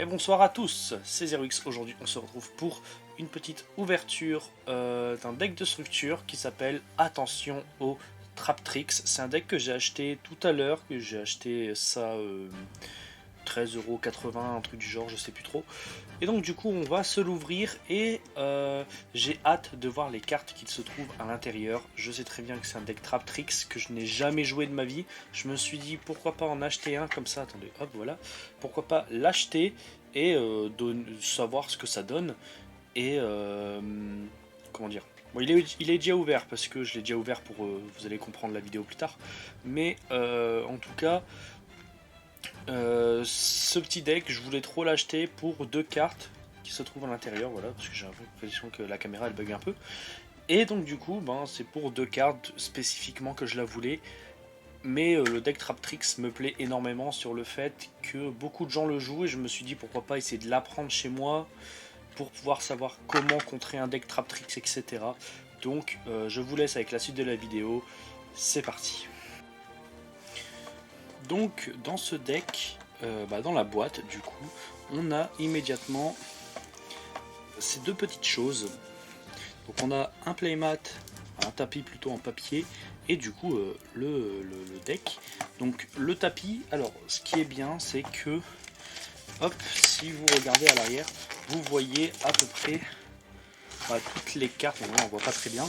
Et bonsoir à tous, c'est ZeroX. Aujourd'hui on se retrouve pour une petite ouverture d'un deck de structure qui s'appelle Attention au Traptrix. C'est un deck que j'ai acheté tout à l'heure, que j'ai acheté ça 13,80€, un truc du genre, je sais plus trop. Et donc du coup on va se l'ouvrir et j'ai hâte de voir les cartes qui se trouvent à l'intérieur. Je sais très bien que c'est un deck Traptrix que je n'ai jamais joué de ma vie. Je me suis dit pourquoi pas en acheter un comme ça, attendez, hop voilà. Pourquoi pas l'acheter et savoir ce que ça donne. Et comment dire, bon, il est déjà ouvert parce que je l'ai déjà ouvert pour vous allez comprendre la vidéo plus tard. Mais en tout cas ce petit deck, je voulais trop l'acheter pour deux cartes qui se trouvent à l'intérieur, voilà, parce que j'ai l'impression que la caméra elle bug un peu. Et donc du coup, ben, c'est pour deux cartes spécifiquement que je la voulais. Mais le deck Traptrix me plaît énormément sur le fait que beaucoup de gens le jouent et je me suis dit pourquoi pas essayer de l'apprendre chez moi pour pouvoir savoir comment contrer un deck Traptrix, etc. Donc je vous laisse avec la suite de la vidéo, c'est parti. Donc dans ce deck, dans la boîte du coup, on a immédiatement ces deux petites choses. Donc on a un playmat, un tapis plutôt en papier, et du coup le deck. Donc le tapis, alors ce qui est bien c'est que, hop, si vous regardez à l'arrière, vous voyez à peu près toutes les cartes. On voit pas très bien,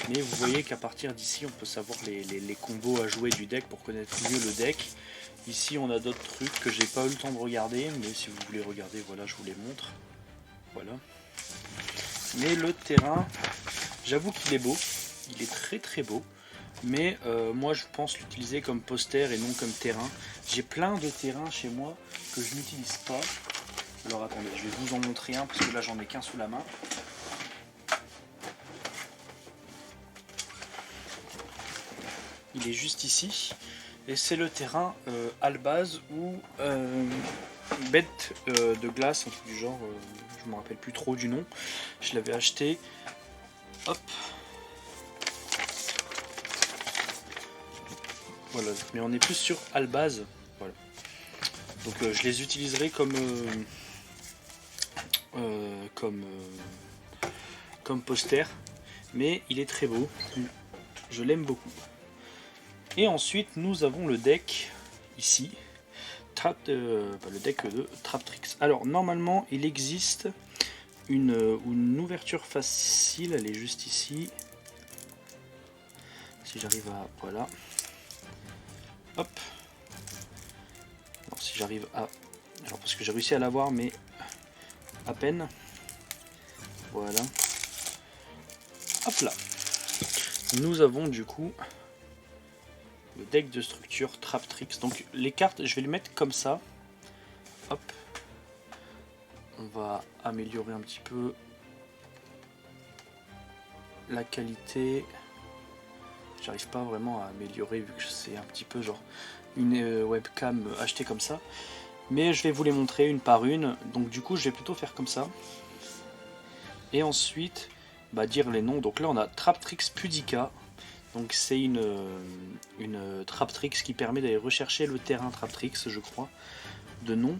mais vous voyez qu'à partir d'ici on peut savoir les combos à jouer du deck pour connaître mieux le deck. Ici on a d'autres trucs que j'ai pas eu le temps de regarder, mais si vous voulez regarder, voilà, je vous les montre. Voilà. Mais le terrain, j'avoue qu'il est beau, il est très très beau, mais moi je pense l'utiliser comme poster et non comme terrain. J'ai plein de terrains chez moi que je n'utilise pas. Alors attendez, je vais vous en montrer un parce que là j'en ai qu'un sous la main. Il est juste ici. Et c'est le terrain Albaz ou bête de glace, un truc du genre, je me rappelle plus trop du nom. Je l'avais acheté. Hop. Voilà, mais on est plus sur Albaz. Voilà. Donc je les utiliserai comme comme poster. Mais il est très beau. Je l'aime beaucoup. Et ensuite nous avons le deck ici. Le deck de Traptrix. Alors normalement il existe une ouverture facile, elle est juste ici. Si j'arrive à... voilà. Hop. Alors, si j'arrive à... alors parce que j'ai réussi à l'avoir mais à peine. Voilà. Hop là. Nous avons du coup le deck de structure Traptrix. Donc les cartes, je vais les mettre comme ça. Hop. On va améliorer un petit peu la qualité. J'arrive pas vraiment à améliorer vu que c'est un petit peu genre une webcam achetée comme ça. Mais je vais vous les montrer une par une. Donc du coup je vais plutôt faire comme ça. Et ensuite dire les noms. Donc là on a Traptrix Pudica. Donc c'est une Traptrix qui permet d'aller rechercher le terrain Traptrix, je crois, de nom.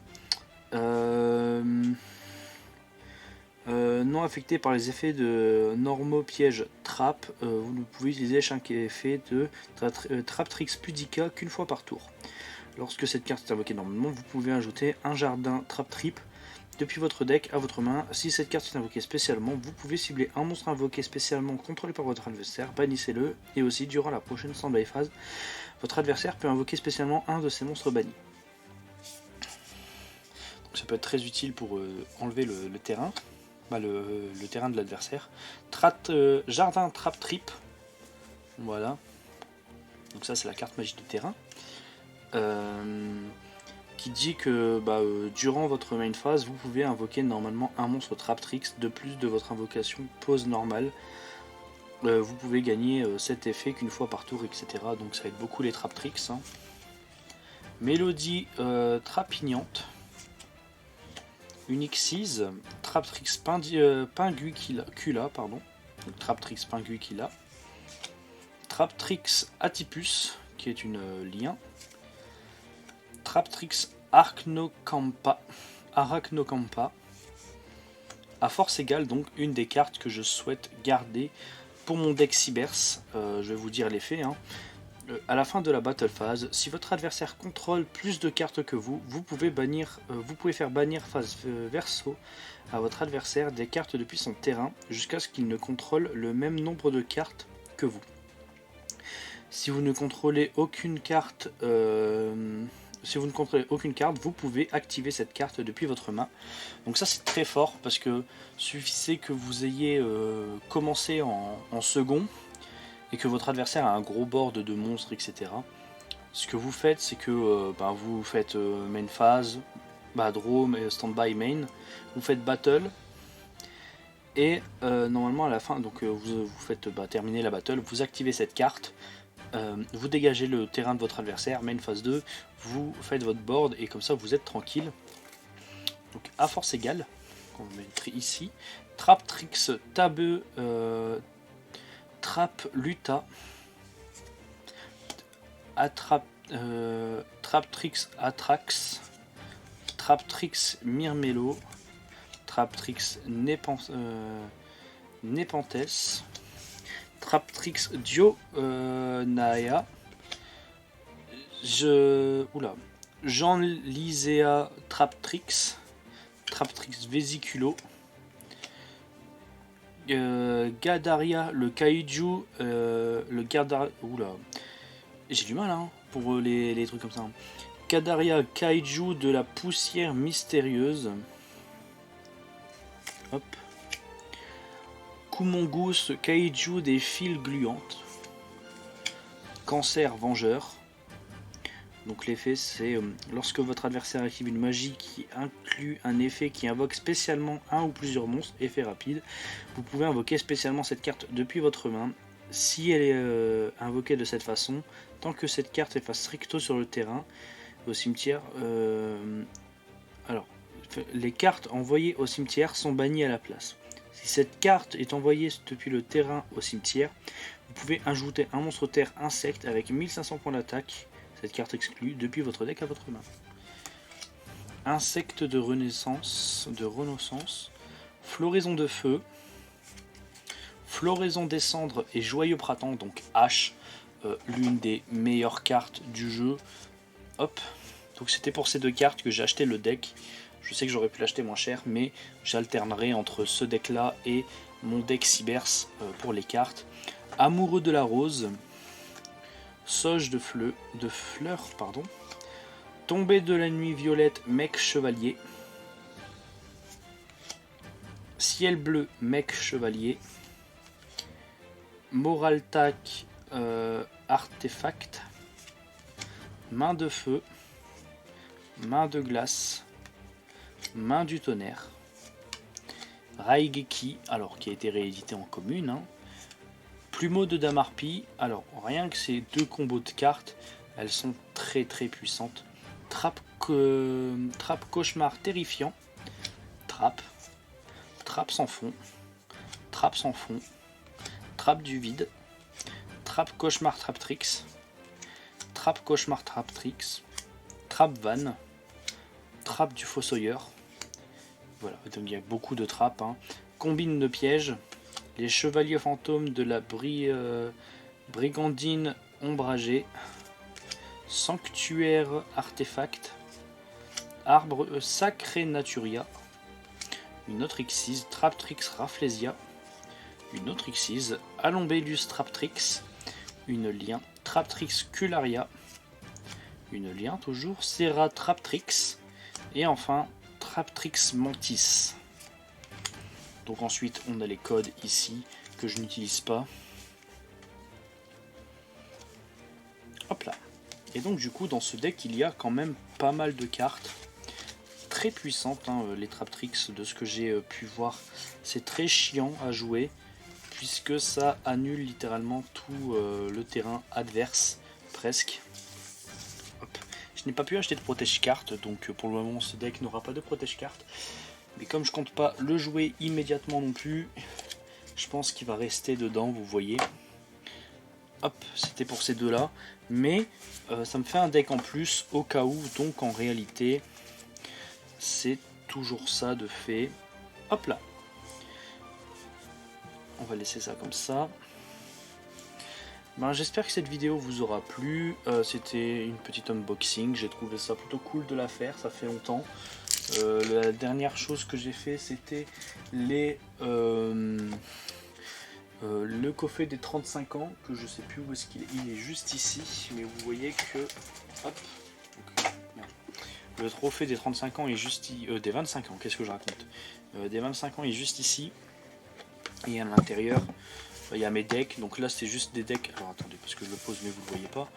Non affecté par les effets de normaux pièges trap, vous ne pouvez utiliser chaque effet de Traptrix Pudica qu'une fois par tour. Lorsque cette carte est invoquée normalement, vous pouvez ajouter un jardin Traptrip depuis votre deck à votre main. Si cette carte est invoquée spécialement, vous pouvez cibler un monstre invoqué spécialement contrôlé par votre adversaire, bannissez-le, et aussi durant la prochaine stand-by phase, votre adversaire peut invoquer spécialement un de ces monstres bannis. Donc ça peut être très utile pour enlever le terrain, le terrain de l'adversaire. Jardin Traptrip, voilà. Donc ça c'est la carte magique de terrain. Qui dit que durant votre main phase, vous pouvez invoquer normalement un monstre Traptrix de plus de votre invocation pose normale. Vous pouvez gagner cet effet qu'une fois par tour, etc. Donc ça aide beaucoup les Traptrix. Hein. Mélodie trapignante. Unixise, Traptrix Pinguicula, pardon. Donc Traptrix Pinguicula. Traptrix Atipus, qui est une lien. Traptrix Archnocampa Arachnokampa. À force égale, donc une des cartes que je souhaite garder pour mon deck Cyberse. Je vais vous dire l'effet. À la fin de la battle phase, si votre adversaire contrôle plus de cartes que vous, vous pouvez faire bannir phase verso à votre adversaire des cartes depuis son terrain jusqu'à ce qu'il ne contrôle le même nombre de cartes que vous. Si vous ne contrôlez aucune carte, vous pouvez activer cette carte depuis votre main. Donc ça c'est très fort parce que suffisait que vous ayez commencé en second et que votre adversaire a un gros board de monstres, etc. Ce que vous faites, c'est que vous faites main phase, draw, standby, main, vous faites battle, et normalement à la fin, donc vous faites terminer la battle, vous activez cette carte, vous dégagez le terrain de votre adversaire, main phase 2, vous faites votre board, et comme ça vous êtes tranquille. Donc à force égale, on va mettre ici, Traptrix, Tabeu, Trap Luta, Traptrix Atrax, Traptrix Myrmelo, Traptrix Nepenthes, Traptrix Dionaea, Jean-Lysea Traptrix, Traptrix Vésiculo, Gadaria le Kaiju, le Gadaria. J'ai du mal pour les trucs comme ça. Gadaria Kaiju de la poussière mystérieuse. Hop. Kumongus Kaiju des fils gluantes. Cancer vengeur. Donc l'effet c'est lorsque votre adversaire active une magie qui inclut un effet qui invoque spécialement un ou plusieurs monstres, effet rapide, vous pouvez invoquer spécialement cette carte depuis votre main. Si elle est invoquée de cette façon, tant que cette carte est face recto sur le terrain, au cimetière, alors les cartes envoyées au cimetière sont bannies à la place. Si cette carte est envoyée depuis le terrain au cimetière, vous pouvez ajouter un monstre terre insecte avec 1500 points d'attaque. Cette carte exclue depuis votre deck à votre main. Insecte de renaissance, floraison de feu, floraison des cendres et joyeux printemps, donc H, l'une des meilleures cartes du jeu. Hop, donc c'était pour ces deux cartes que j'ai acheté le deck. Je sais que j'aurais pu l'acheter moins cher, mais j'alternerai entre ce deck là et mon deck Cyberse pour les cartes. Amoureux de la rose, Sauge de fleurs, Tombée de la nuit violette, mec chevalier, Ciel bleu, mec chevalier, Moraltac, artefact, Main de feu, Main de glace, Main du tonnerre, Raigeki, alors qui a été réédité en commune, Plumeau de Damarpi. Alors rien que ces deux combos de cartes, elles sont très très puissantes. Trappe cauchemar terrifiant, Trappe sans fond, Trappe du vide, Trappe cauchemar Traptrix, Trappe cauchemar Traptrix, Trappe van, Trappe du fossoyeur. Voilà, donc il y a beaucoup de trappes. Combine de pièges, les chevaliers fantômes de la brigandine ombragée, sanctuaire artefact, arbre sacré naturia, une autre Xyz, Traptrix Rafflesia, une autre Xyz, Alombellus Traptrix, une lien, Traptrix Cularia, une lien toujours, Serra Traptrix, et enfin Traptrix Mantis. Donc ensuite on a les codes ici que je n'utilise pas. Hop là. Et donc du coup dans ce deck il y a quand même pas mal de cartes très puissantes, les Traptrix de ce que j'ai pu voir. C'est très chiant à jouer puisque ça annule littéralement tout le terrain adverse presque. Hop. Je n'ai pas pu acheter de protège carte, donc pour le moment ce deck n'aura pas de protège carte. Mais comme je compte pas le jouer immédiatement non plus, je pense qu'il va rester dedans, vous voyez. Hop, c'était pour ces deux là. Mais ça me fait un deck en plus au cas où, donc en réalité c'est toujours ça de fait. Hop là. On va laisser ça comme ça. Ben, j'espère que cette vidéo vous aura plu. C'était une petite unboxing. J'ai trouvé ça plutôt cool de la faire. Ça fait longtemps. La dernière chose que j'ai fait, c'était le coffret des 35 ans, que je sais plus où est-ce qu'il est. Il est juste ici, mais vous voyez que... Hop. Le trophée des 35 ans est juste des 25 ans, qu'est-ce que je raconte, des 25 ans est juste ici. Et à l'intérieur, il y a mes decks. Donc là, c'est juste des decks... Alors attendez, parce que je le pose, mais vous le voyez pas.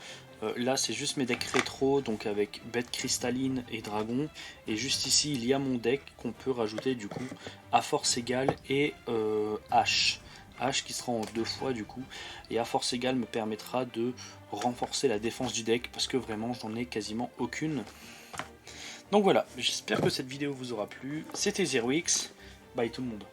Là, c'est juste mes decks rétro, donc avec bête cristalline et dragon. Et juste ici, il y a mon deck qu'on peut rajouter du coup à force égale et H. H qui sera en 2 fois du coup. Et à force égale me permettra de renforcer la défense du deck parce que vraiment, j'en ai quasiment aucune. Donc voilà, j'espère que cette vidéo vous aura plu. C'était ZeroX. Bye tout le monde.